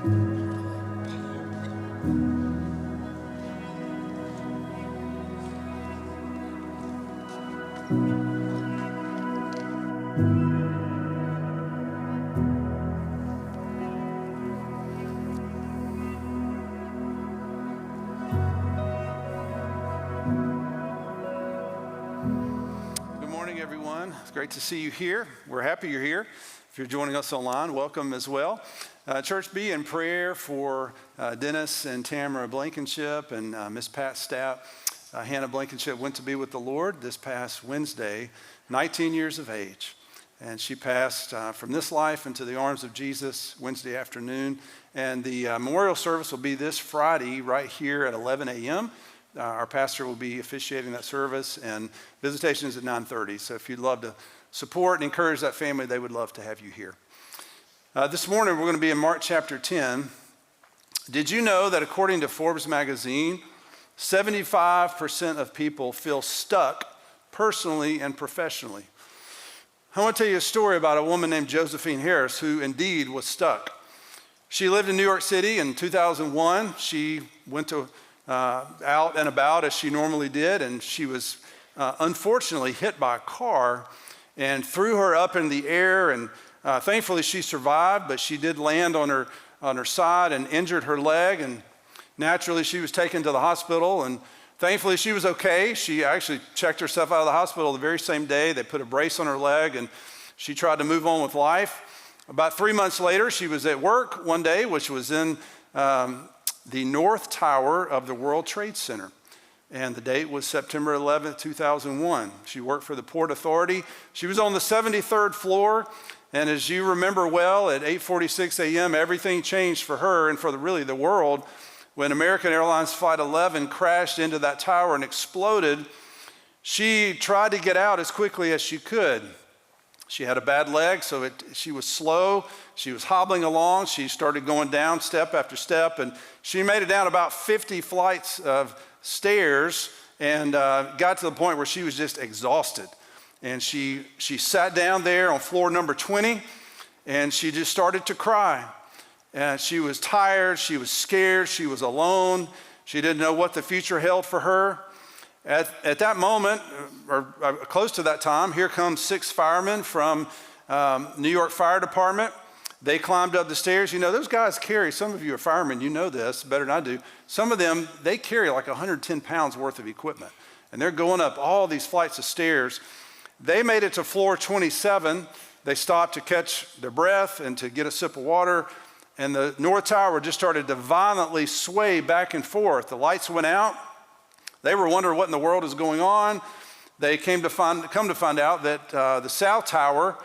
Great to see you here. We're happy you're here. If you're joining us online, welcome as well. Church, be in prayer for Dennis and Tamara Blankenship and Miss Pat Stapp. Hannah Blankenship went to be with the Lord this past Wednesday, 19 years of age. And she passed from this life into the arms of Jesus Wednesday afternoon. And the memorial service will be this Friday right here at 11 a.m. Our pastor will be officiating that service, and visitation is at 9:30. So if you'd love to support and encourage that family, they would love to have you here. This morning, we're going to be in Mark chapter 10. Did you know that according to Forbes magazine, 75% of people feel stuck personally and professionally? I want to tell you a story about a woman named Josephine Harris who indeed was stuck. She lived in New York City in 2001. She went to out and about as she normally did, and she was unfortunately hit by a car and threw her up in the air, and thankfully she survived, but she did land on her side and injured her leg, and naturally she was taken to the hospital, and thankfully she was okay. She actually checked herself out of the hospital the very same day. They put a brace on her leg, and she tried to move on with life. About 3 months later, she was at work one day, which was in the North Tower of the World Trade Center. And the date was September 11th, 2001. She worked for the Port Authority. She was on the 73rd floor. And as you remember well, at 8:46 a.m., everything changed for her and for the world when American Airlines Flight 11 crashed into that tower and exploded. She tried to get out as quickly as she could. She had a bad leg, so she was slow. She was hobbling along. She started going down step after step, and she made it down about 50 flights of stairs and got to the point where she was just exhausted. And she sat down there on floor number 20, and she just started to cry. And she was tired. She was scared. She was alone. She didn't know what the future held for her. At that moment, or close to that time, here comes 6 firemen from New York Fire Department. They climbed up the stairs. You know, those guys carry, some of you are firemen, you know this better than I do. Some of them, they carry like 110 pounds worth of equipment. And they're going up all these flights of stairs. They made it to floor 27. They stopped to catch their breath and to get a sip of water. And the North Tower just started to violently sway back and forth. The lights went out. They were wondering what in the world is going on. They come to find out that the South Tower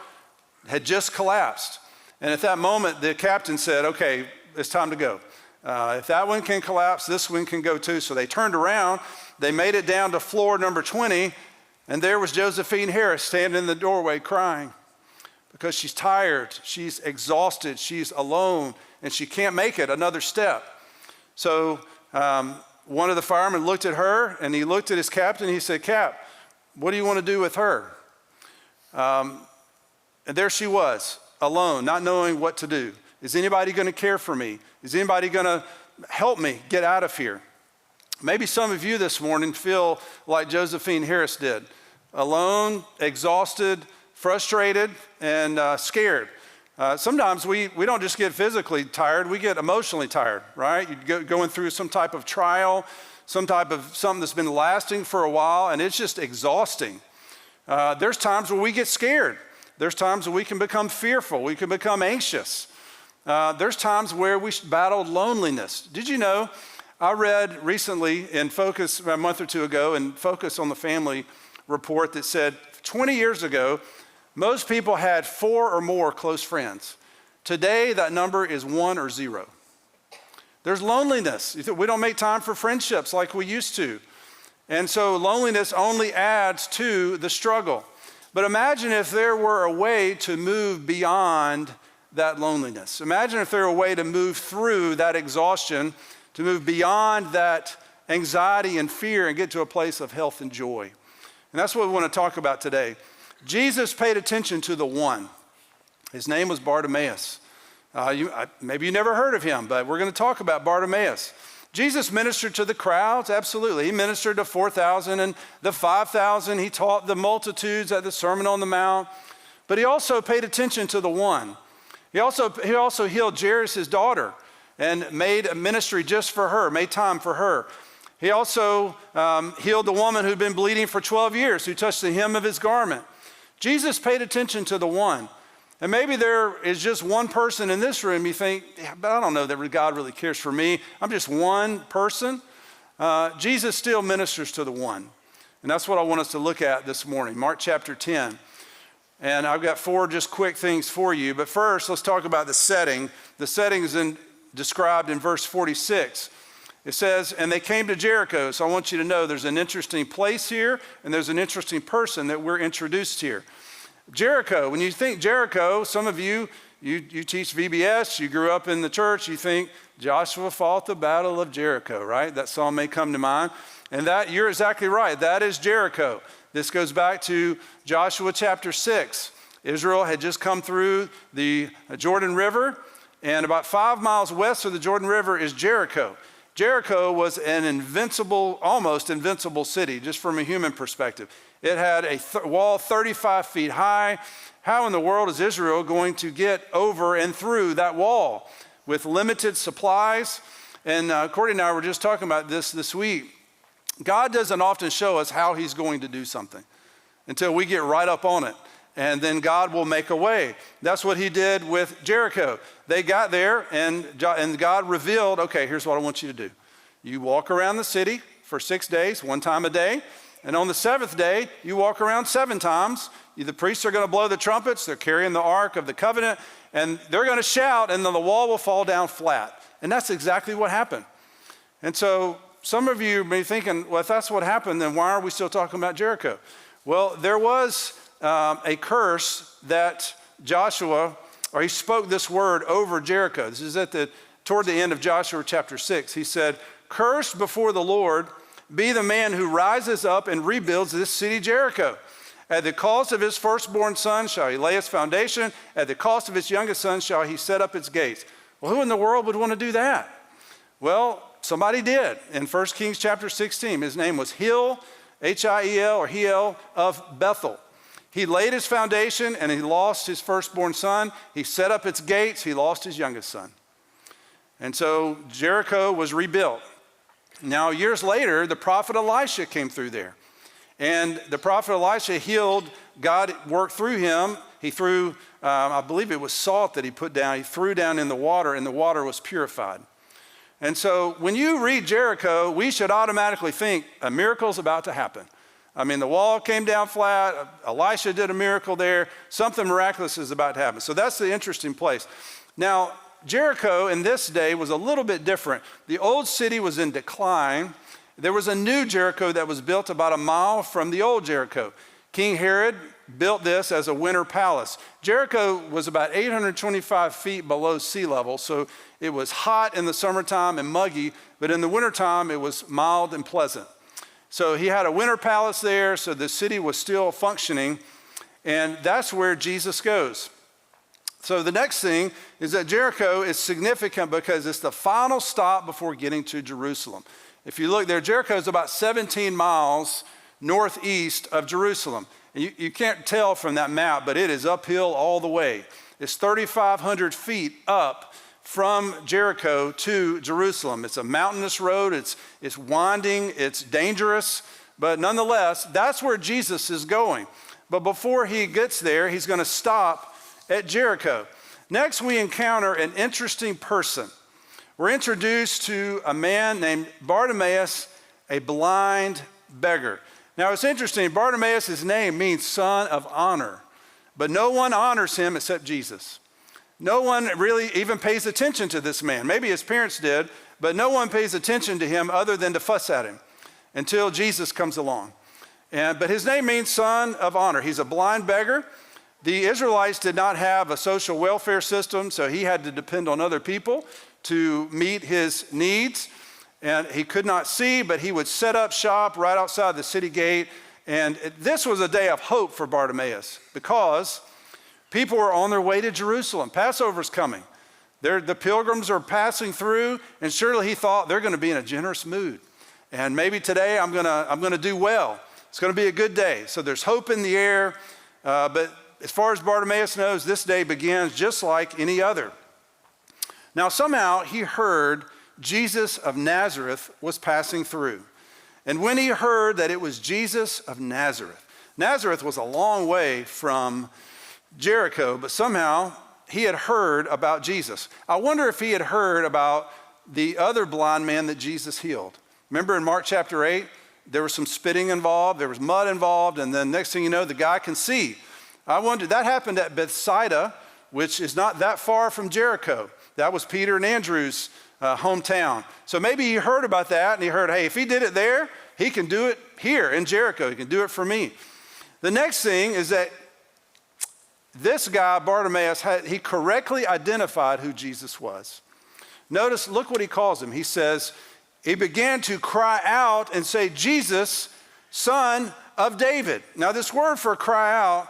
had just collapsed. And at that moment, the captain said, okay, it's time to go. If that one can collapse, this one can go too. So they turned around. They made it down to floor number 20. And there was Josephine Harris standing in the doorway crying because she's tired, she's exhausted, she's alone, and she can't make it another step. So one of the firemen looked at her, and he looked at his captain. He said, Cap, what do you want to do with her? And there she was, alone, not knowing what to do. Is anybody going to care for me? Is anybody going to help me get out of here? Maybe some of you this morning feel like Josephine Harris did, alone, exhausted, frustrated, and scared. Sometimes we don't just get physically tired, we get emotionally tired, right? You're going through some type of trial, something that's been lasting for a while, and it's just exhausting. There's times where we get scared. There's times where we can become fearful. We can become anxious. There's times where we battle loneliness. Did you know, I read recently in Focus, a month or two ago, in Focus on the Family report that said 20 years ago, most people had 4 or more close friends. Today, that number is 1 or 0. There's loneliness. We don't make time for friendships like we used to. And so loneliness only adds to the struggle. But imagine if there were a way to move beyond that loneliness. Imagine if there were a way to move through that exhaustion, to move beyond that anxiety and fear and get to a place of health and joy. And that's what we want to talk about today. Jesus paid attention to the one. His name was Bartimaeus. Maybe you never heard of him, but we're going to talk about Bartimaeus. Jesus ministered to the crowds, absolutely. He ministered to 4,000 and the 5,000. He taught the multitudes at the Sermon on the Mount, but he also paid attention to the one. He also healed Jairus' daughter and made a ministry just for her, made time for her. He also healed the woman who'd been bleeding for 12 years, who touched the hem of his garment. Jesus paid attention to the one. And maybe there is just one person in this room you think, yeah, but I don't know that God really cares for me. I'm just one person. Jesus still ministers to the one. And that's what I want us to look at this morning, Mark chapter 10. And I've got 4 just quick things for you. But first, let's talk about the setting. The setting is described in verse 46. It says, and they came to Jericho. So I want you to know there's an interesting place here, and there's an interesting person that we're introduced here. Jericho, when you think Jericho, some of you teach VBS, you grew up in the church, you think Joshua fought the battle of Jericho, right? That song may come to mind. And that, you're exactly right, that is Jericho. This goes back to Joshua chapter 6. Israel had just come through the Jordan River, and about 5 miles west of the Jordan River is Jericho. Jericho was an almost invincible city, just from a human perspective. It had a wall 35 feet high. How in the world is Israel going to get over and through that wall with limited supplies? And Courtney and I were just talking about this week. God doesn't often show us how he's going to do something until we get right up on it. And then God will make a way. That's what he did with Jericho. They got there and God revealed, okay, here's what I want you to do. You walk around the city for 6 days, 1 time a day. And on the 7th day, you walk around 7 times. The priests are going to blow the trumpets. They're carrying the Ark of the Covenant. And they're going to shout, and then the wall will fall down flat. And that's exactly what happened. And so some of you may be thinking, well, if that's what happened, then why are we still talking about Jericho? Well, there was a curse that he spoke this word over Jericho. This is toward the end of Joshua chapter 6. He said, cursed before the Lord be the man who rises up and rebuilds this city Jericho. At the cost of his firstborn son shall he lay its foundation. At the cost of his youngest son shall he set up its gates. Well, who in the world would want to do that? Well, somebody did. In 1 Kings chapter 16, his name was Hiel, H-I-E-L or Hiel of Bethel. He laid his foundation and he lost his firstborn son. He set up its gates. He lost his youngest son. And so Jericho was rebuilt. Now, years later, the prophet Elisha came through there. And the prophet Elisha healed, God worked through him. He threw, I believe it was salt that he put down. He threw down in the water, and the water was purified. And so when you read Jericho, we should automatically think a miracle's about to happen. I mean, the wall came down flat. Elisha did a miracle there. Something miraculous is about to happen. So that's the interesting place. Now, Jericho in this day was a little bit different. The old city was in decline. There was a new Jericho that was built about 1 mile from the old Jericho. King Herod built this as a winter palace. Jericho was about 825 feet below sea level, so it was hot in the summertime and muggy, but in the wintertime it was mild and pleasant. So he had a winter palace there, so the city was still functioning, and that's where Jesus goes. So the next thing is that Jericho is significant because it's the final stop before getting to Jerusalem. If you look there, Jericho is about 17 miles northeast of Jerusalem. And you can't tell from that map, but it is uphill all the way. It's 3,500 feet up from Jericho to Jerusalem. It's a mountainous road. It's winding. It's dangerous. But nonetheless, that's where Jesus is going. But before he gets there, he's going to stop at Jericho. Next, we encounter an interesting person. We're introduced to a man named Bartimaeus, a blind beggar. Now, it's interesting. Bartimaeus' name means son of honor, but no one honors him except Jesus. No one really even pays attention to this man. Maybe his parents did, but no one pays attention to him other than to fuss at him until Jesus comes along. But his name means son of honor. He's a blind beggar. The Israelites did not have a social welfare system, so he had to depend on other people to meet his needs. And he could not see, but he would set up shop right outside the city gate. And this was a day of hope for Bartimaeus because people were on their way to Jerusalem. Passover's coming. The pilgrims are passing through, and surely he thought they're going to be in a generous mood. And maybe today I'm going to do well. It's going to be a good day. So there's hope in the air. But as far as Bartimaeus knows, this day begins just like any other. Now somehow he heard Jesus of Nazareth was passing through. And when he heard that it was Jesus of Nazareth, Nazareth was a long way from Jericho, but somehow he had heard about Jesus. I wonder if he had heard about the other blind man that Jesus healed. Remember in Mark chapter 8, there was some spitting involved, there was mud involved, and then next thing you know, the guy can see. I wonder, that happened at Bethsaida, which is not that far from Jericho. That was Peter and Andrew's hometown. So maybe he heard about that, and he heard, hey, if he did it there, he can do it here in Jericho. He can do it for me. The next thing is that this guy, Bartimaeus, he correctly identified who Jesus was. Notice, look what he calls him. He says, he began to cry out and say, Jesus, Son of David. Now this word for cry out,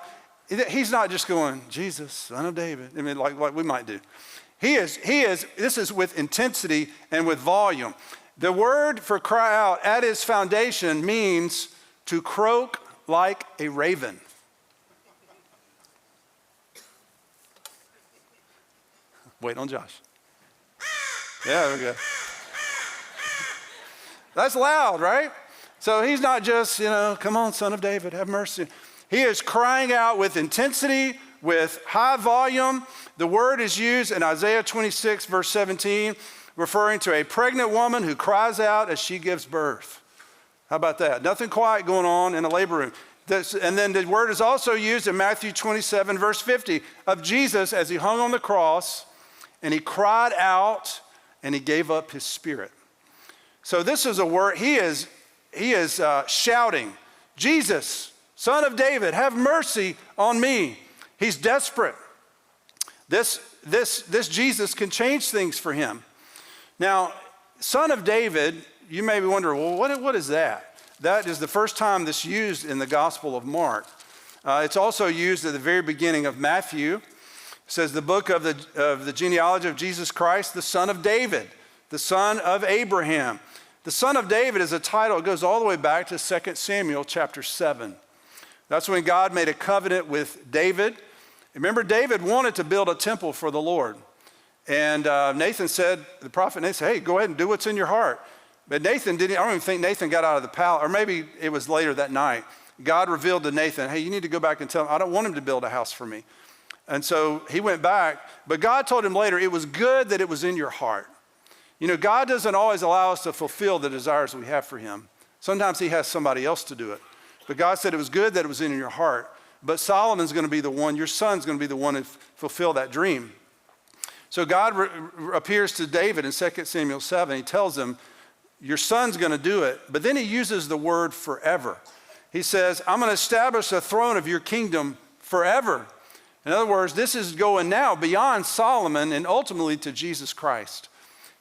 he's not just going, Jesus, Son of David. I mean, like we might do. This is with intensity and with volume. The word for cry out at its foundation means to croak like a raven. Wait on Josh. Yeah, there we go. That's loud, right? So he's not just, come on, Son of David, have mercy. He is crying out with intensity, with high volume. The word is used in Isaiah 26, verse 17, referring to a pregnant woman who cries out as she gives birth. How about that? Nothing quiet going on in a labor room. And then the word is also used in Matthew 27, verse 50, of Jesus as he hung on the cross, and he cried out, and he gave up his spirit. So this is a word, he is shouting, Jesus, Son of David, have mercy on me. He's desperate. This Jesus can change things for him. Now, Son of David, you may be wondering, well, what is that? That is the first time this used in the Gospel of Mark. It's also used at the very beginning of Matthew. It says the book of the genealogy of Jesus Christ, the son of David, the son of Abraham. The son of David is a title. It goes all the way back to 2 Samuel chapter 7. That's when God made a covenant with David. Remember, David wanted to build a temple for the Lord. And the prophet Nathan said, hey, go ahead and do what's in your heart. But Nathan didn't, I don't even think Nathan got out of the palace, or maybe it was later that night. God revealed to Nathan, hey, you need to go back and tell him, I don't want him to build a house for me. And so he went back, but God told him later, it was good that it was in your heart. God doesn't always allow us to fulfill the desires we have for him. Sometimes he has somebody else to do it. But God said it was good that it was in your heart. But Solomon's going to be the one, your son's going to be the one to fulfill that dream. So God appears to David in 2 Samuel 7. He tells him, your son's going to do it. But then he uses the word forever. He says, I'm going to establish the throne of your kingdom forever. In other words, this is going now beyond Solomon and ultimately to Jesus Christ.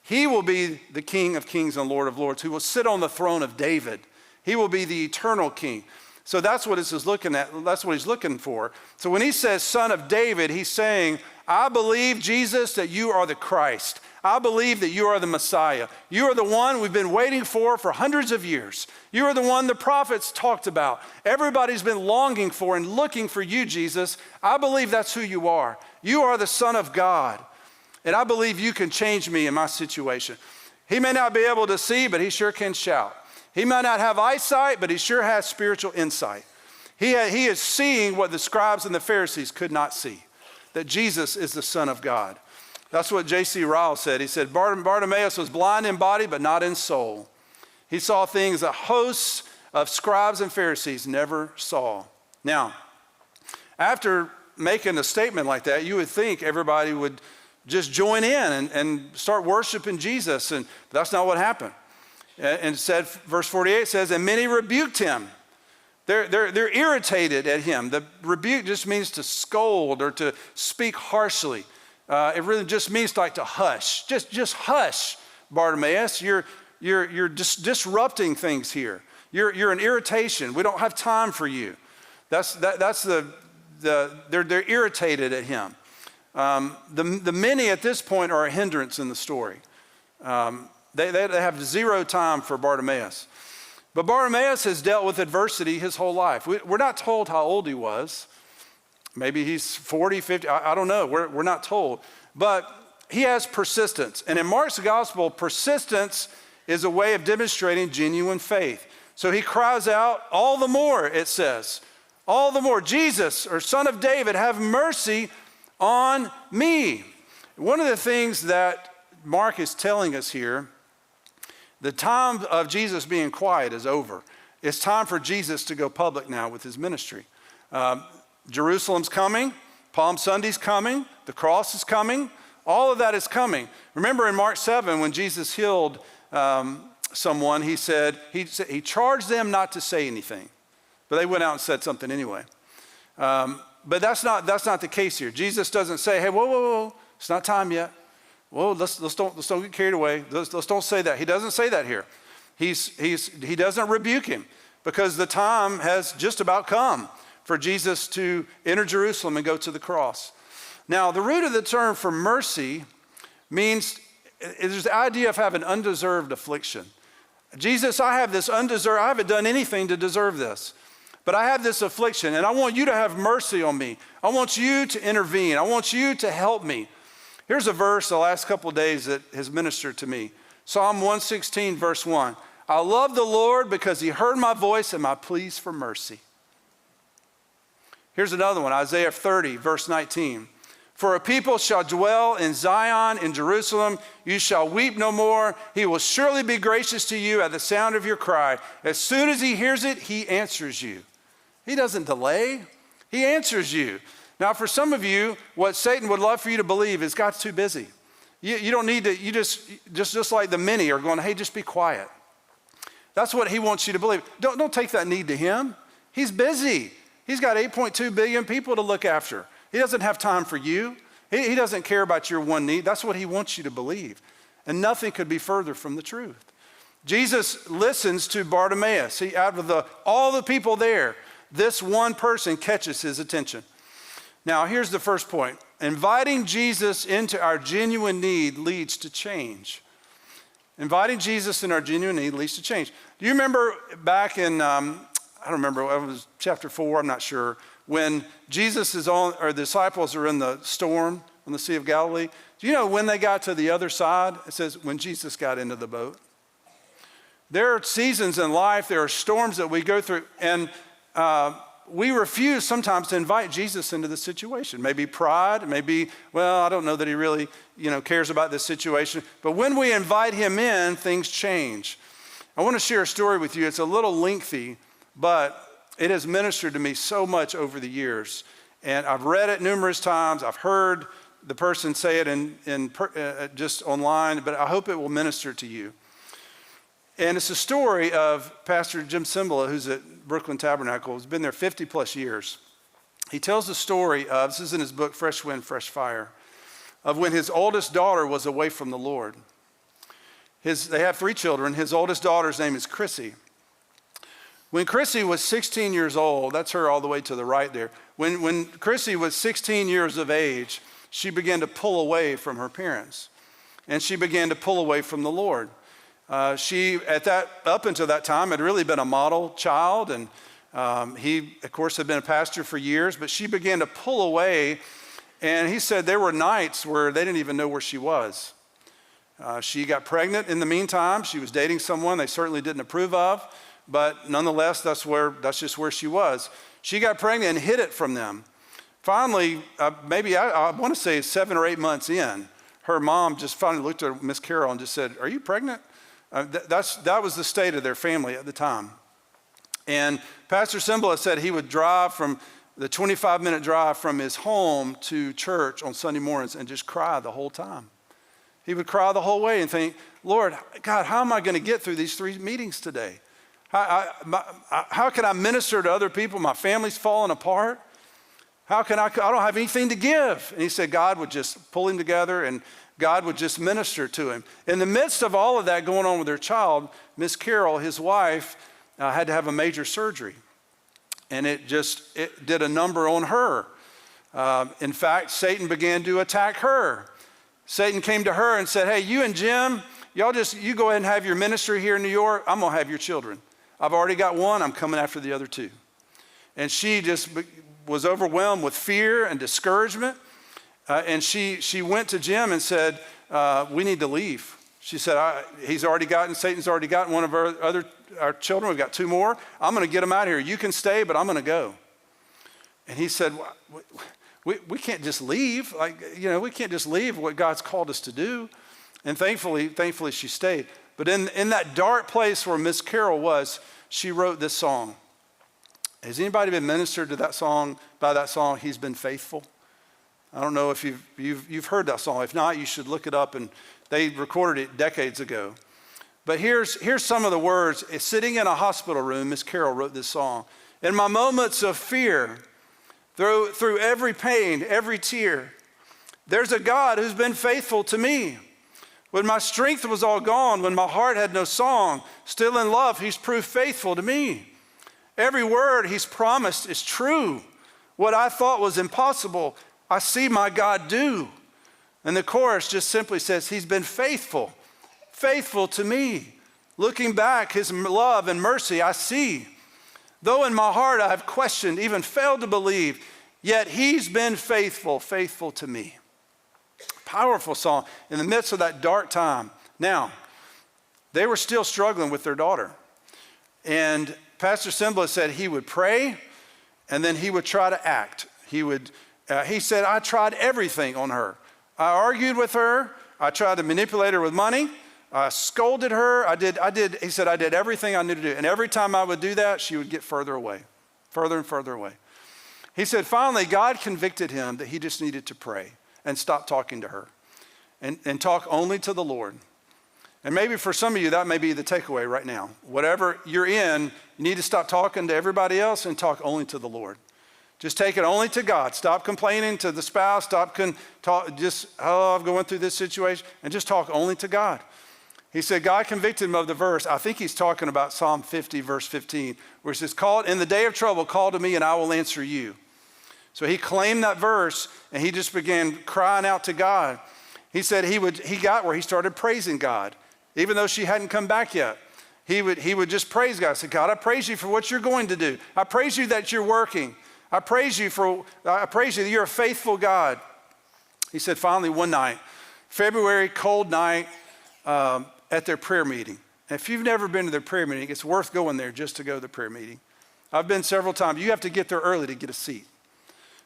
He will be the King of kings and Lord of lords who will sit on the throne of David. He will be the eternal king. So that's what this is looking at. That's what he's looking for. So when he says son of David, he's saying, I believe, Jesus, that you are the Christ. I believe that you are the Messiah. You are the one we've been waiting for hundreds of years. You are the one the prophets talked about. Everybody's been longing for and looking for you, Jesus. I believe that's who you are. You are the Son of God. And I believe you can change me in my situation. He may not be able to see, but he sure can shout. He may not have eyesight, but he sure has spiritual insight. He is seeing what the scribes and the Pharisees could not see, that Jesus is the Son of God. That's what J.C. Ryle said. He said, Bartimaeus was blind in body, but not in soul. He saw things that hosts of scribes and Pharisees never saw. Now, after making a statement like that, you would think everybody would just join in and start worshiping Jesus, and that's not what happened. And it said, verse 48 says, and many rebuked him. They're irritated at him. The rebuke just means to scold or to speak harshly. It really just means like to hush. Just hush, Bartimaeus. You're disrupting things here. You're an irritation. We don't have time for you. They're irritated at him. The many at this point are a hindrance in the story. They have zero time for Bartimaeus. But Bartimaeus has dealt with adversity his whole life. We're not told how old he was. Maybe he's 40, 50, I don't know. We're not told. But he has persistence. And in Mark's gospel, persistence is a way of demonstrating genuine faith. So he cries out, all the more, it says, all the more, Jesus, or Son of David, have mercy on me. One of the things that Mark is telling us here, the time of Jesus being quiet is over. It's time for Jesus to go public now with his ministry. Jerusalem's coming, Palm Sunday's coming, the cross is coming, all of that is coming. Remember in Mark 7 when Jesus healed someone, he charged them not to say anything, but they went out and said something anyway. But that's not the case here. Jesus doesn't say, hey, whoa, it's not time yet. Whoa, let's don't get carried away. Let's don't say that. He doesn't say that here. He doesn't rebuke him because the time has just about come for Jesus to enter Jerusalem and go to the cross. Now, the root of the term for mercy means there's the idea of having undeserved affliction. Jesus, I haven't done anything to deserve this, but I have this affliction and I want you to have mercy on me. I want you to intervene. I want you to help me. Here's a verse the last couple of days that has ministered to me. Psalm 116, verse 1. I love the Lord because he heard my voice and my pleas for mercy. Here's another one, Isaiah 30, verse 19. For a people shall dwell in Zion, in Jerusalem. You shall weep no more. He will surely be gracious to you at the sound of your cry. As soon as he hears it, he answers you. He doesn't delay. He answers you. Now, for some of you, what Satan would love for you to believe is God's too busy. You don't need to, you just like the many are going, hey, just be quiet. That's what he wants you to believe. Don't take that need to him. He's busy. He's got 8.2 billion people to look after. He doesn't have time for you. He doesn't care about your one need. That's what he wants you to believe. And nothing could be further from the truth. Jesus listens to Bartimaeus. Out of all the people there, this one person catches his attention. Now, here's the first point. Inviting Jesus into our genuine need leads to change. Inviting Jesus in our genuine need leads to change. Do you remember back in, I don't remember, it was chapter 4, I'm not sure, when Jesus the disciples are in the storm on the Sea of Galilee? Do you know when they got to the other side? It says when Jesus got into the boat. There are seasons in life, there are storms that we go through, and we refuse sometimes to invite Jesus into the situation. Maybe pride, maybe, well, I don't know that he really, cares about this situation. But when we invite him in, things change. I want to share a story with you. It's a little lengthy, but it has ministered to me so much over the years. And I've read it numerous times. I've heard the person say it in just online, but I hope it will minister to you. And it's a story of Pastor Jim Cymbala, who's at Brooklyn Tabernacle, who's been there 50 plus years. He tells the story of, this is in his book, Fresh Wind, Fresh Fire, of when his oldest daughter was away from the Lord. They have 3 children. His oldest daughter's name is Chrissy. When Chrissy was 16 years old, that's her all the way to the right there. When Chrissy was 16 years of age, she began to pull away from her parents. And she began to pull away from the Lord. Up until that time, had really been a model child, and he, of course, had been a pastor for years, but she began to pull away, and he said there were nights where they didn't even know where she was. She got pregnant in the meantime. She was dating someone they certainly didn't approve of, but nonetheless, that's just where she was. She got pregnant and hid it from them. Finally, I want to say 7 or 8 months in, her mom just finally looked at Miss Carol and just said, "Are you pregnant?" That was the state of their family at the time. And Pastor Cymbala said he would drive from the 25-minute drive from his home to church on Sunday mornings and just cry the whole time. He would cry the whole way and think, Lord, God, how am I going to get through these 3 meetings today? How can I minister to other people? My family's falling apart. I don't have anything to give. And he said God would just pull him together and God would just minister to him. In the midst of all of that going on with their child, Miss Carol, his wife, had to have a major surgery. And it did a number on her. In fact, Satan began to attack her. Satan came to her and said, hey, you and Jim, you go ahead and have your ministry here in New York. I'm going to have your children. I've already got one. I'm coming after the other two. And she just was overwhelmed with fear and discouragement. And she went to Jim and said, we need to leave. She said, Satan's already gotten one of our children. We've got two more. I'm going to get them out of here. You can stay, but I'm going to go. And he said, we can't just leave. We can't just leave what God's called us to do. And thankfully she stayed. But in that dark place where Miss Carol was, she wrote this song. Has anybody been ministered to that song, by that song, He's Been Faithful? I don't know if you've heard that song. If not, you should look it up. And they recorded it decades ago. But here's some of the words. Sitting in a hospital room, Miss Carol wrote this song. In my moments of fear, through every pain, every tear, there's a God who's been faithful to me. When my strength was all gone, when my heart had no song, still in love, He's proved faithful to me. Every word He's promised is true. What I thought was impossible, I see my God do. And the chorus just simply says, He's been faithful to me. Looking back, His love and mercy I see. Though in my heart I have questioned, even failed to believe, yet He's been faithful to me. Powerful song in the midst of that dark time. Now, they were still struggling with their daughter. And Pastor Simba said he would pray and then he would try to act. He said, I tried everything on her. I argued with her. I tried to manipulate her with money. I scolded her. He said, I did everything I knew to do. And every time I would do that, she would get further away, further and further away. He said, finally, God convicted him that he just needed to pray and stop talking to her and talk only to the Lord. And maybe for some of you, that may be the takeaway right now. Whatever you're in, you need to stop talking to everybody else and talk only to the Lord. Just take it only to God. Stop complaining to the spouse. I'm going through this situation, and just talk only to God. He said, God convicted him of the verse. I think he's talking about Psalm 50, verse 15, where it says, in the day of trouble, call to me and I will answer you. So he claimed that verse and he just began crying out to God. He said he got where he started praising God, even though she hadn't come back yet. He would just praise God. Say, God, I praise you for what you're going to do. I praise you that you're working. I praise you that you're a faithful God. He said, finally, one night, February, cold night, at their prayer meeting. And if you've never been to their prayer meeting, it's worth going there just to go to the prayer meeting. I've been several times. You have to get there early to get a seat.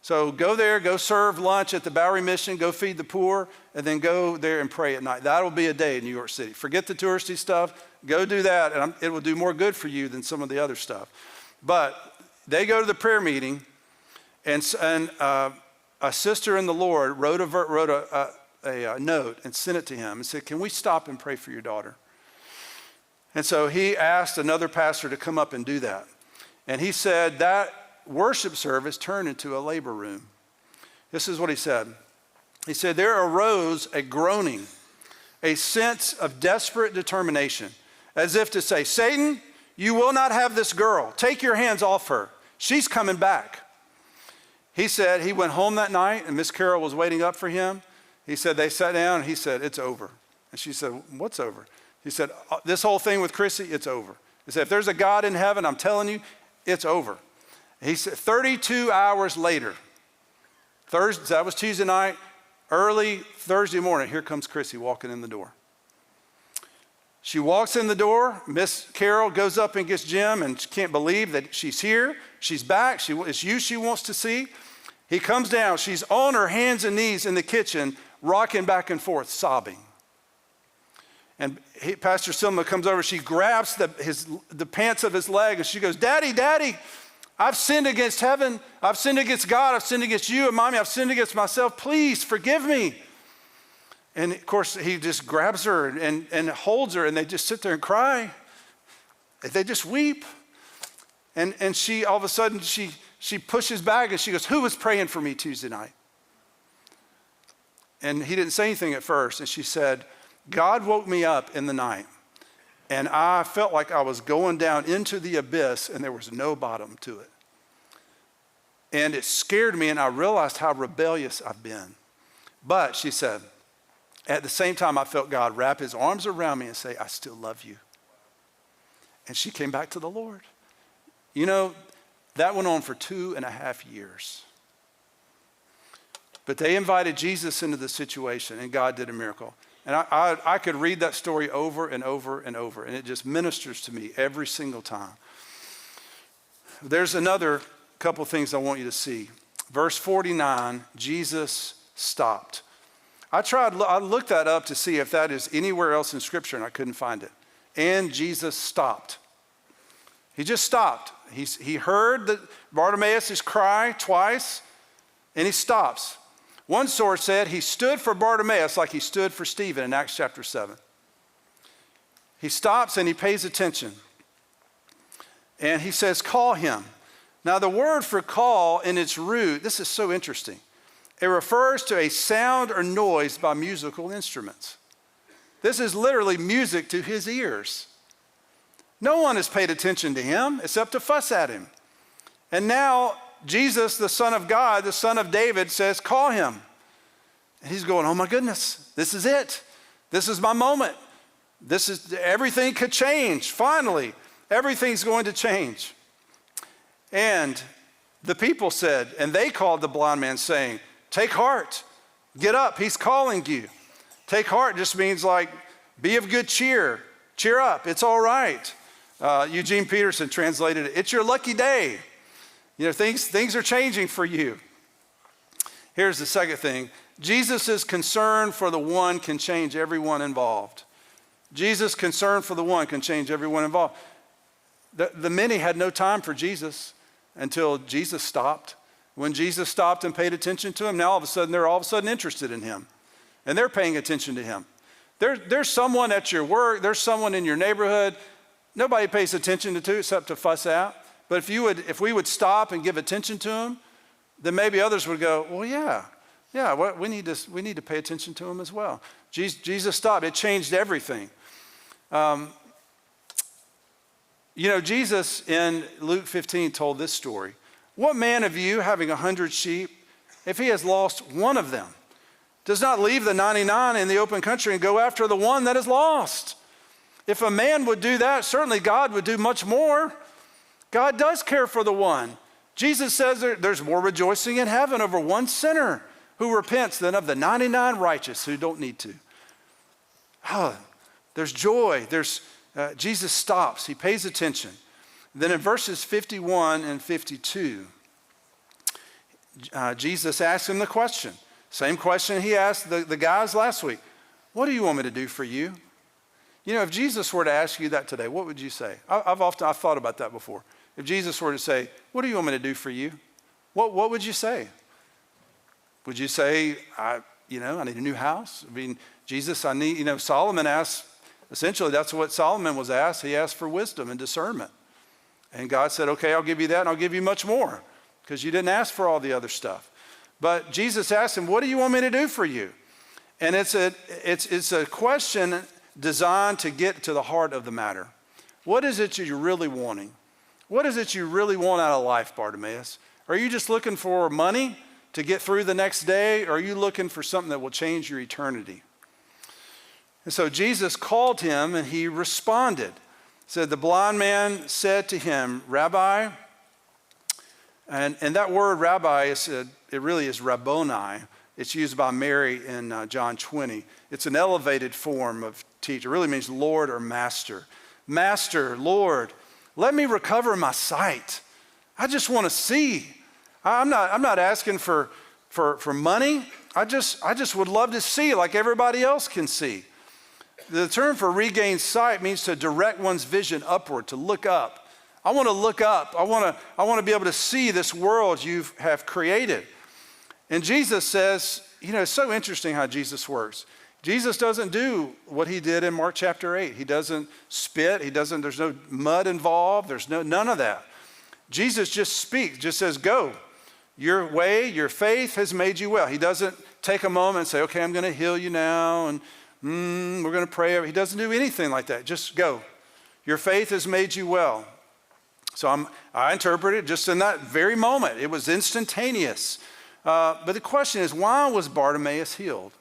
So go there, go serve lunch at the Bowery Mission, go feed the poor, and then go there and pray at night. That'll be a day in New York City. Forget the touristy stuff. Go do that, and it will do more good for you than some of the other stuff. But they go to the prayer meeting, and a sister in the Lord wrote a note and sent it to him and said, can we stop and pray for your daughter? And so he asked another pastor to come up and do that. And he said that worship service turned into a labor room. This is what he said. He said, there arose a groaning, a sense of desperate determination, as if to say, Satan, you will not have this girl. Take your hands off her. She's coming back. He said he went home that night and Miss Carol was waiting up for him. He said they sat down and he said, it's over. And she said, what's over? He said, this whole thing with Chrissy, it's over. He said, if there's a God in heaven, I'm telling you, it's over. He said 32 hours later, that was Tuesday night, early Thursday morning, here comes Chrissy walking in the door. She walks in the door, Miss Carol goes up and gets Jim and she can't believe that she's here. She's back, it's you she wants to see. He comes down, she's on her hands and knees in the kitchen, rocking back and forth, sobbing. And Pastor Selma comes over, she grabs the pants of his leg and she goes, Daddy, Daddy, I've sinned against heaven. I've sinned against God. I've sinned against you. And Mommy, I've sinned against myself. Please forgive me. And of course, he just grabs her and holds her and they just sit there and cry. They just weep. And she, all of a sudden, she pushes back and she goes, who was praying for me Tuesday night? And he didn't say anything at first. And she said, God woke me up in the night and I felt like I was going down into the abyss and there was no bottom to it. And it scared me, and I realized how rebellious I've been. But she said, at the same time, I felt God wrap his arms around me and say, I still love you. And she came back to the Lord. You know, that went on for 2.5 years. But they invited Jesus into the situation, and God did a miracle. And I could read that story over and over and over, and it just ministers to me every single time. There's another couple things I want you to see. Verse 49, Jesus stopped. I looked that up to see if that is anywhere else in Scripture, and I couldn't find it. And Jesus stopped. He just stopped. He heard Bartimaeus' cry twice, and he stops. One source said he stood for Bartimaeus like he stood for Stephen in Acts chapter 7. He stops and he pays attention. And he says, call him. Now the word for call in its root, this is so interesting. It refers to a sound or noise by musical instruments. This is literally music to his ears. No one has paid attention to him except to fuss at him. And now Jesus, the Son of God, the Son of David, says, call him. And he's going, oh my goodness, this is it. This is my moment. Everything could change. Finally, everything's going to change. And the people said, and they called the blind man saying, take heart, get up, he's calling you. Take heart just means like, be of good cheer, cheer up, it's all right. Eugene Peterson translated it, it's your lucky day. You know, things are changing for you. Here's the second thing. Jesus' concern for the one can change everyone involved. Jesus' concern for the one can change everyone involved. The many had no time for Jesus until Jesus stopped. When Jesus stopped and paid attention to him, now all of a sudden they're interested in him. And they're paying attention to him. There's someone at your work, there's someone in your neighborhood, nobody pays attention to except to fuss at. But if we would stop and give attention to him, then maybe others would go, well, yeah, we need to pay attention to him as well. Jesus stopped. It changed everything. Jesus in Luke 15 told this story. What man of you, having 100 sheep, if he has lost one of them, does not leave the 99 in the open country and go after the one that is lost? If a man would do that, certainly God would do much more. God does care for the one. Jesus says there's more rejoicing in heaven over one sinner who repents than of the 99 righteous who don't need to. There's joy. Jesus stops. He pays attention. Then in verses 51 and 52, Jesus asks him the question. Same question he asked the guys last week. What do you want me to do for you? You know, if Jesus were to ask you that today, what would you say? I've thought about that before. If Jesus were to say, what do you want me to do for you? What would you say? Would you say, I need a new house? I mean, Jesus, Solomon asked, essentially that's what Solomon was asked. He asked for wisdom and discernment. And God said, okay, I'll give you that and I'll give you much more because you didn't ask for all the other stuff. But Jesus asked him, what do you want me to do for you? And it's a question designed to get to the heart of the matter. What is it you're really wanting? What is it you really want out of life, Bartimaeus? Are you just looking for money to get through the next day? Or are you looking for something that will change your eternity? And so Jesus called him and he responded. Said, the blind man said to him, Rabbi, and that word rabbi, it really is Rabboni. It's used by Mary in John 20. It's an elevated form of teacher. It really means Lord or Master. Master, Lord, let me recover my sight. I just want to see. I'm not asking for money. I just would love to see like everybody else can see. The term for regain sight means to direct one's vision upward, to look up. I want to look up. I want to be able to see this world you have created. And Jesus says, it's so interesting how Jesus works. Jesus doesn't do what he did in Mark chapter 8. He doesn't spit. There's no mud involved. There's none of that. Jesus just speaks, just says, go. Your way, your faith has made you well. He doesn't take a moment and say, okay, I'm going to heal you now, and we're going to pray. He doesn't do anything like that. Just go. Your faith has made you well. So I interpret it just in that very moment. It was instantaneous. But the question is, why was Bartimaeus healed?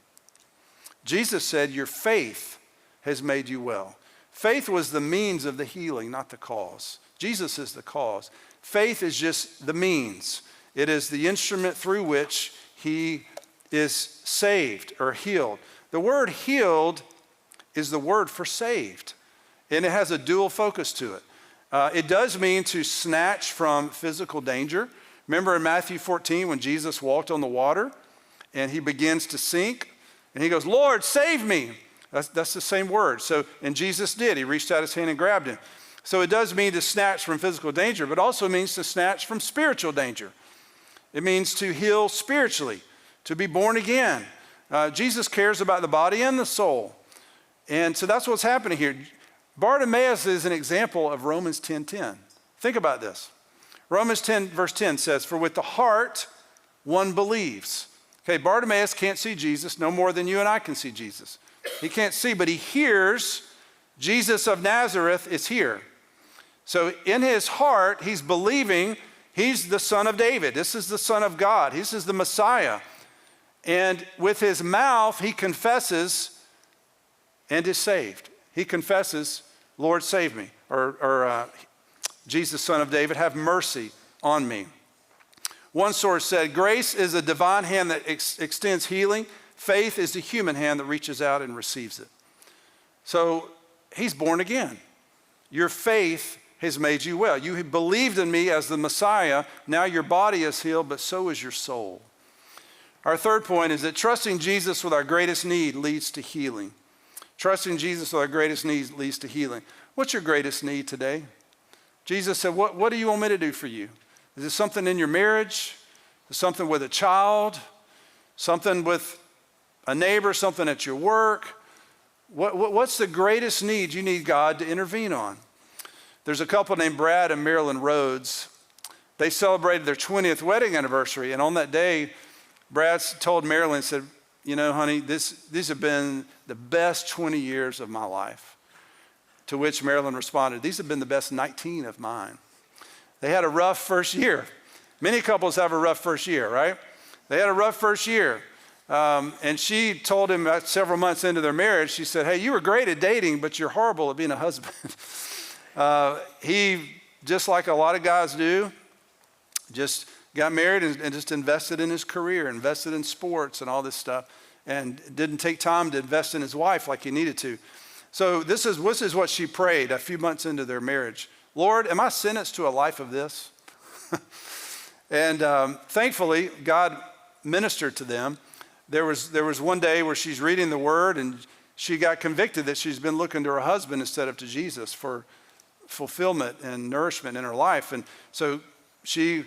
Jesus said, your faith has made you well. Faith was the means of the healing, not the cause. Jesus is the cause. Faith is just the means. It is the instrument through which he is saved or healed. The word healed is the word for saved, and it has a dual focus to it. It does mean to snatch from physical danger. Remember in Matthew 14 when Jesus walked on the water and he begins to sink and he goes, Lord, save me. That's the same word. So, and Jesus did. He reached out his hand and grabbed him. So it does mean to snatch from physical danger, but also means to snatch from spiritual danger. It means to heal spiritually, to be born again. Jesus cares about the body and the soul. And so that's what's happening here. Bartimaeus is an example of Romans 10:10. Think about this. Romans 10 verse 10 says, for with the heart one believes. Okay, Bartimaeus can't see Jesus no more than you and I can see Jesus. He can't see, but he hears Jesus of Nazareth is here. So in his heart, he's believing he's the Son of David. This is the Son of God. This is the Messiah. And with his mouth, he confesses and is saved. He confesses, Lord, save me. Or Jesus, Son of David, have mercy on me. One source said, grace is a divine hand that extends healing. Faith is the human hand that reaches out and receives it. So he's born again. Your faith has made you well. You have believed in me as the Messiah. Now your body is healed, but so is your soul. Our third point is that trusting Jesus with our greatest need leads to healing. Trusting Jesus with our greatest need leads to healing. What's your greatest need today? Jesus said, what do you want me to do for you? Is it something in your marriage? Is it something with a child? Something with a neighbor? Something at your work? What's the greatest need you need God to intervene on? There's a couple named Brad and Marilyn Rhodes. They celebrated their 20th wedding anniversary, and on that day, Brad told Marilyn, said, you know, honey, these have been the best 20 years of my life. To which Marilyn responded, these have been the best 19 of mine. They had a rough first year. Many couples have a rough first year, right? They had a rough first year. And she told him several months into their marriage, she said, hey, you were great at dating, but you're horrible at being a husband. He, just like a lot of guys do, just got married and just invested in his career, invested in sports and all this stuff, and didn't take time to invest in his wife like he needed to. So this is what she prayed a few months into their marriage. Lord, am I sentenced to a life of this? And thankfully, God ministered to them. There was one day where she's reading the word and she got convicted that she's been looking to her husband instead of to Jesus for fulfillment and nourishment in her life. And so she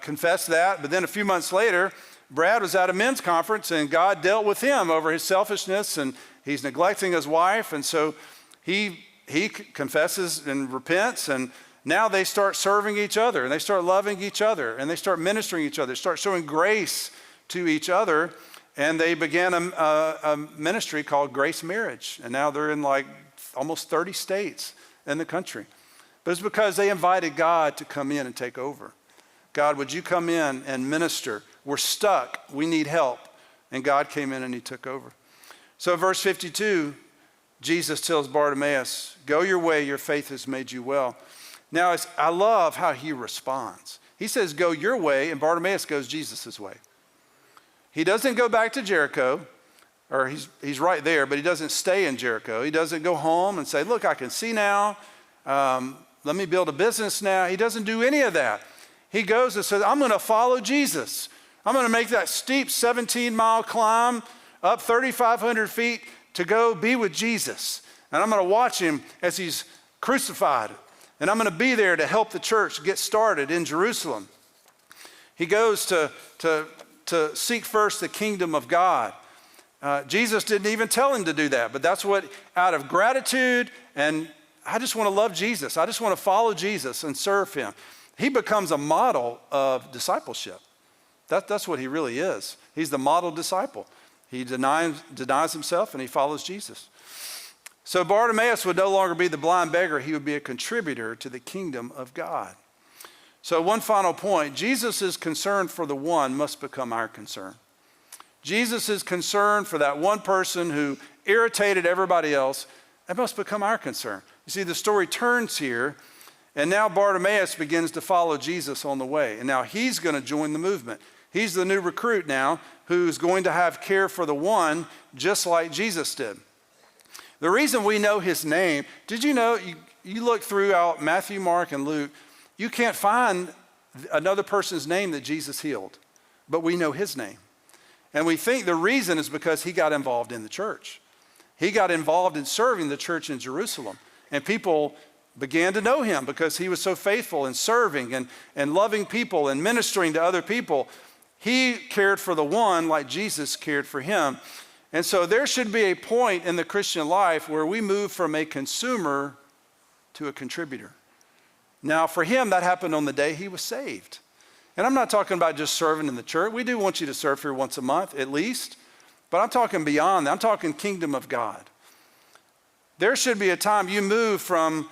confessed that, but then a few months later, Brad was at a men's conference and God dealt with him over his selfishness and he's neglecting his wife. And so he confesses and repents, and now they start serving each other and they start loving each other and they start ministering each other, start showing grace to each other. And they began a ministry called Grace Marriage. And now they're in like almost 30 states in the country. But it's because they invited God to come in and take over. God, would you come in and minister? We're stuck. We need help. And God came in and he took over. So verse 52, Jesus tells Bartimaeus, go your way, your faith has made you well. Now, I love how he responds. He says, go your way, and Bartimaeus goes Jesus' way. He doesn't go back to Jericho, or he's right there, but he doesn't stay in Jericho. He doesn't go home and say, look, I can see now. Let me build a business now. He doesn't do any of that. He goes and says, I'm going to follow Jesus. I'm going to make that steep 17-mile climb up 3,500 feet to go be with Jesus. And I'm going to watch him as he's crucified. And I'm going to be there to help the church get started in Jerusalem. He goes to seek first the kingdom of God. Jesus didn't even tell him to do that, but that's what, out of gratitude, and I just want to love Jesus. I just want to follow Jesus and serve him. He becomes a model of discipleship. That's what he really is. He's the model disciple. He denies himself and he follows Jesus. So Bartimaeus would no longer be the blind beggar. He would be a contributor to the kingdom of God. So one final point, Jesus' concern for the one must become our concern. Jesus' concern for that one person who irritated everybody else, that must become our concern. You see, the story turns here, and now Bartimaeus begins to follow Jesus on the way. And now he's going to join the movement. He's the new recruit now who's going to have care for the one just like Jesus did. The reason we know his name, did you know, you look throughout Matthew, Mark, and Luke, you can't find another person's name that Jesus healed, but we know his name. And we think the reason is because he got involved in the church. He got involved in serving the church in Jerusalem. And people began to know him because he was so faithful in serving and loving people and ministering to other people. He cared for the one like Jesus cared for him. And so there should be a point in the Christian life where we move from a consumer to a contributor. Now, for him, that happened on the day he was saved. And I'm not talking about just serving in the church. We do want you to serve here once a month, at least. But I'm talking beyond that. I'm talking kingdom of God. There should be a time you move from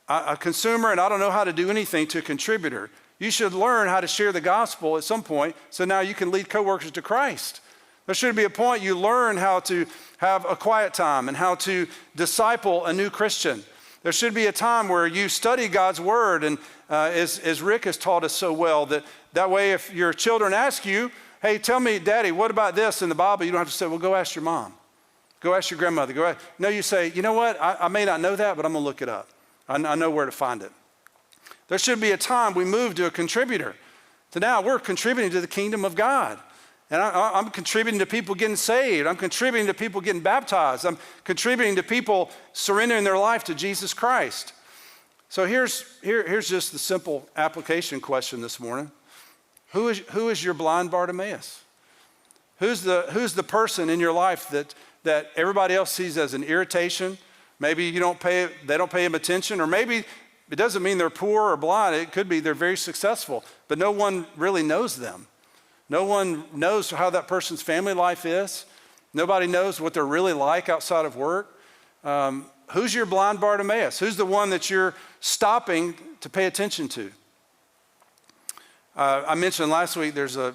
a consumer and I don't know how to do anything to a contributor. You should learn how to share the gospel at some point so now you can lead coworkers to Christ. There should be a point you learn how to have a quiet time and how to disciple a new Christian. There should be a time where you study God's word, and as Rick has taught us so well, that way if your children ask you, hey, tell me, Daddy, what about this in the Bible? You don't have to say, well, go ask your mom. Go ask your grandmother. No, you say, you know what? I may not know that, but I'm going to look it up. I know where to find it. There should be a time we move to a contributor. So now we're contributing to the kingdom of God. And I'm contributing to people getting saved. I'm contributing to people getting baptized. I'm contributing to people surrendering their life to Jesus Christ. So here's just the simple application question this morning. Who is your blind Bartimaeus? Who's the person in your life that everybody else sees as an irritation? Maybe they don't pay him attention, or maybe it doesn't mean they're poor or blind. It could be they're very successful, but no one really knows them. No one knows how that person's family life is. Nobody knows what they're really like outside of work. Who's your blind Bartimaeus? Who's the one that you're stopping to pay attention to? I mentioned last week I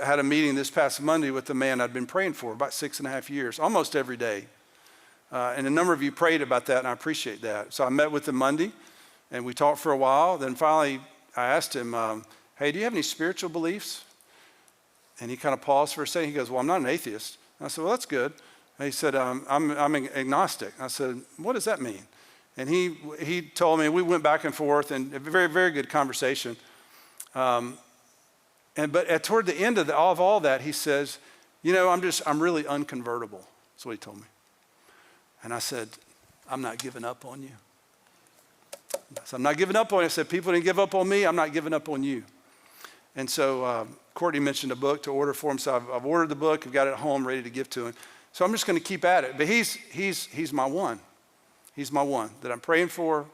had a meeting this past Monday with a man I'd been praying for about 6.5 years, almost every day. And a number of you prayed about that, and I appreciate that. So I met with him Monday, and we talked for a while. Then finally, I asked him, hey, do you have any spiritual beliefs? And he kind of paused for a second. He goes, well, I'm not an atheist. And I said, well, that's good. And he said, I'm agnostic. I said, what does that mean? And he told me, we went back and forth, and a very, very good conversation. But toward the end of all that, he says, you know, I'm really unconvertible. That's what he told me. And I said, I'm not giving up on you. So I'm not giving up on you. I said, people didn't give up on me. I'm not giving up on you. And so Courtney mentioned a book to order for him. So I've ordered the book. I've got it at home ready to give to him. So I'm just going to keep at it. But he's my one. He's my one that I'm praying for,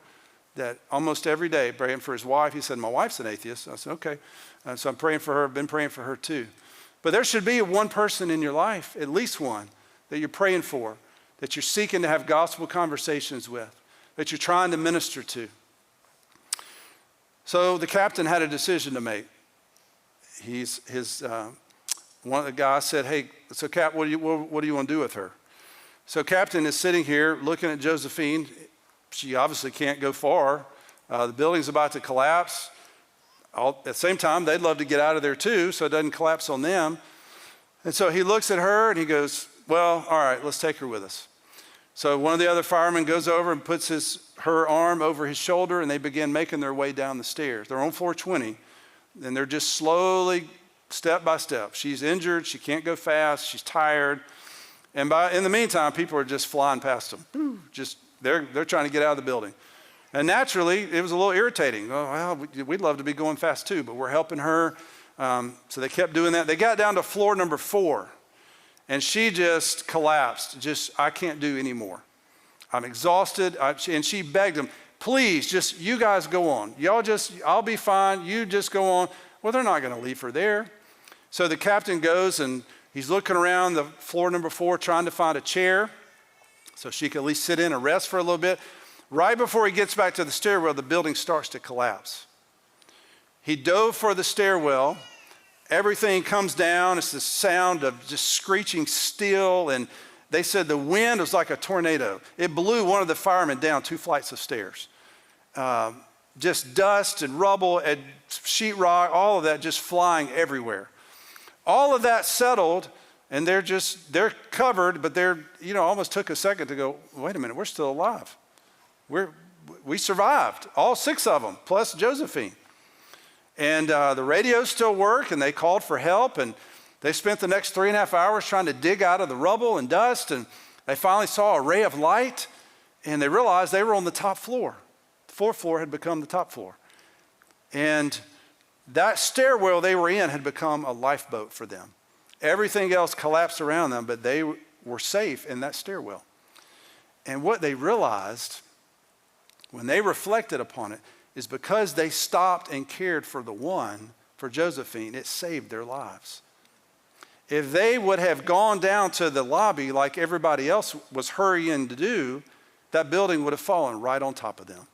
that almost every day, praying for his wife. He said, my wife's an atheist. I said, okay. So I'm praying for her. I've been praying for her too. But there should be one person in your life, at least one, that you're praying for, that you're seeking to have gospel conversations with, that you're trying to minister to. So the captain had a decision to make. One of the guys said, hey, so Cap, what do you want to do with her? So Captain is sitting here looking at Josephine. She obviously can't go far. The building's about to collapse. At the same time, they'd love to get out of there too, so it doesn't collapse on them. And so he looks at her and he goes, well, all right, let's take her with us. So one of the other firemen goes over and puts her arm over his shoulder, and they begin making their way down the stairs. They're on floor 20, and they're just slowly, step by step. She's injured. She can't go fast. She's tired. And in the meantime, people are just flying past them. They're trying to get out of the building. And naturally, it was a little irritating. Oh, well, we'd love to be going fast too, but we're helping her. So they kept doing that. They got down to floor number 4, and she just collapsed. I can't do anymore. I'm exhausted. And she begged them, please, just you guys go on. I'll be fine. You just go on. Well, they're not going to leave her there. So the captain goes, and he's looking around the floor number 4, trying to find a chair so she can at least sit in and rest for a little bit. Right before he gets back to the stairwell, the building starts to collapse. He dove for the stairwell. Everything comes down. It's the sound of just screeching steel. And they said the wind was like a tornado. It blew one of the firemen down 2 flights of stairs. Just dust and rubble and sheetrock, all of that just flying everywhere. All of that settled, and they're covered, but almost took a second to go, wait a minute, we're still alive. We survived, all 6 of them, plus Josephine. And the radios still work, and they called for help, and they spent the next 3.5 hours trying to dig out of the rubble and dust, and they finally saw a ray of light, and they realized they were on the top floor. The 4th floor had become the top floor. And that stairwell they were in had become a lifeboat for them. Everything else collapsed around them, but they were safe in that stairwell. And what they realized when they reflected upon it is because they stopped and cared for the one, for Josephine, it saved their lives. If they would have gone down to the lobby like everybody else was hurrying to do, that building would have fallen right on top of them.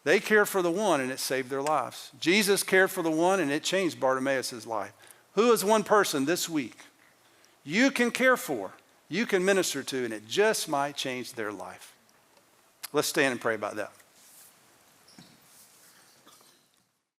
They cared for the one, and it saved their lives. Jesus cared for the one, and it changed Bartimaeus' life. Who is one person this week you can care for, you can minister to, and it just might change their life? Let's stand and pray about that.